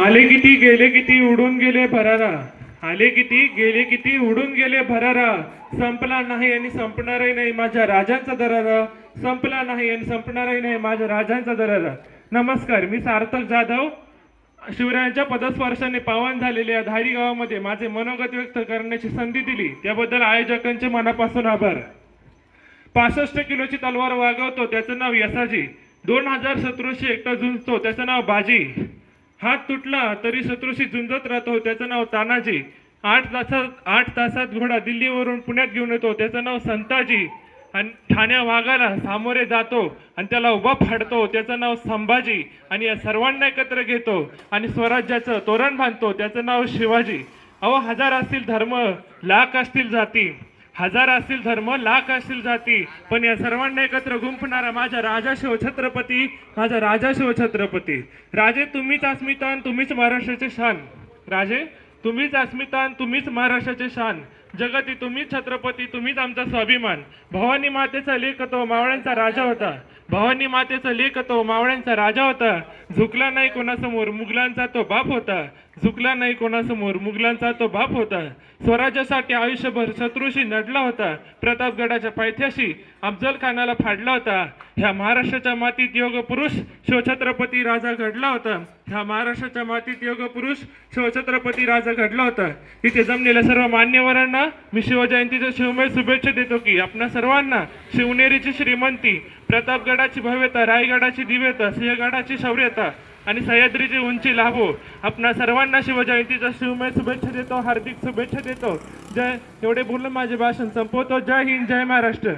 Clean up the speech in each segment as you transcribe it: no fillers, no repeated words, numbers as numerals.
आले किती गेले किती उडून गेले भरारा, आले किती गेले किती उडून गेले भरारा, संपला नाही आणि संपणारही नाही माझ्या राजांचा दरारा, संपला नाही आणि संपणारही नाही माझ्या राजांचा दरारा. नमस्कार, मी सार्थक जाधव. शिवरायांच्या पदस्पर्शाने पावन झालेल्या धारी गावामध्ये माझे मनोगत व्यक्त करण्याची संधी दिली त्याबद्दल आयोजकांचे मनापासून आभार. 65 किलोची तलवार वागवतो त्याचं नाव यसाजी, 2000 शत्रूशी एकटा झुंजतो त्याचं नाव बाजी, हात तुटला तरी शत्रूशी झुंजत राहतो त्याचं नाव तानाजी, 8 तासात घोडा दिल्लीवरून पुण्यात घेऊन येतो त्याचं नाव संताजी, आणि ठाण्या वाघाला सामोरे जातो आणि त्याला उभा फाडतो त्याचं नाव संभाजी, आणि या सर्वांना एकत्र घेतो आणि स्वराज्याचं तोरण बांधतो त्याचं नाव शिवाजी. अहो, हजार असतील धर्म, लाख असतील जाती, हजार असतील धर्म, लाख असतील जाती, पण या सर्वांना एकत्र गुंफणारा माझा राजा शिवछत्रपती, माझा राजा शिवछत्रपती. राजे तुम्हीच अस्मिता आणि तुम्हीच महाराष्ट्राचे शान, राजे तुम्हीच अस्मिता आणि तुम्हीच महाराष्ट्राचे शान, जगती तुम्हीच छत्रपती, तुम्हीच आमचा स्वाभिमान. भवानी मातेचा लेख तो मावळ्यांचा राजा होता, भवानी मातेचा लेख तो मावळ्यांचा राजा होता, झुकला नाही कोणासमोर मुघलांचा तो बाप होता, झुकला नाही कोणासमोर मुघलांचा तो बाप होता. स्वराज्यासाठी आयुष्यभर शत्रूशी लढला होता, प्रतापगडाच्या पायथ्याशी अफजल खानाला फाडला होता. ह्या महाराष्ट्राच्या मातीत योग पुरुष शिवछत्रपती राजा घडला होता, ह्या महाराष्ट्राच्या मातीत योग पुरुष शिवछत्रपती राजा घडला होता. इथे जमलेल्या सर्व मान्यवरांना मी शिवजयंतीच्या शिवमय शुभेच्छा देतो की आपणा सर्वांना शिवनेरीची श्रीमंती, प्रतापगडाची भव्यता, रायगडाची दिव्यता, सिंहगडाची शौर्यता आणि सह्याद्रीची उंची लाभो. आपणा सर्वांना शिवजयंतीच्या शिवमय शुभेच्छा देतो, हार्दिक शुभेच्छा देतो. जय. एवढे बोलून माझे भाषण संपवतो. जय हिंद, जय महाराष्ट्र.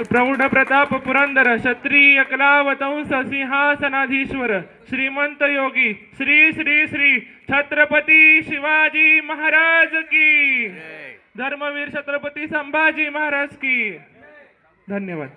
प्रौढ प्रताप पुरंदर, क्षत्रिय कलावतंस सिंहासनाधीश्वर, श्रीमंत योगी श्री श्री श्री छत्रपती शिवाजी महाराज की, धर्मवीर छत्रपती संभाजी महाराज की. धन्यवाद.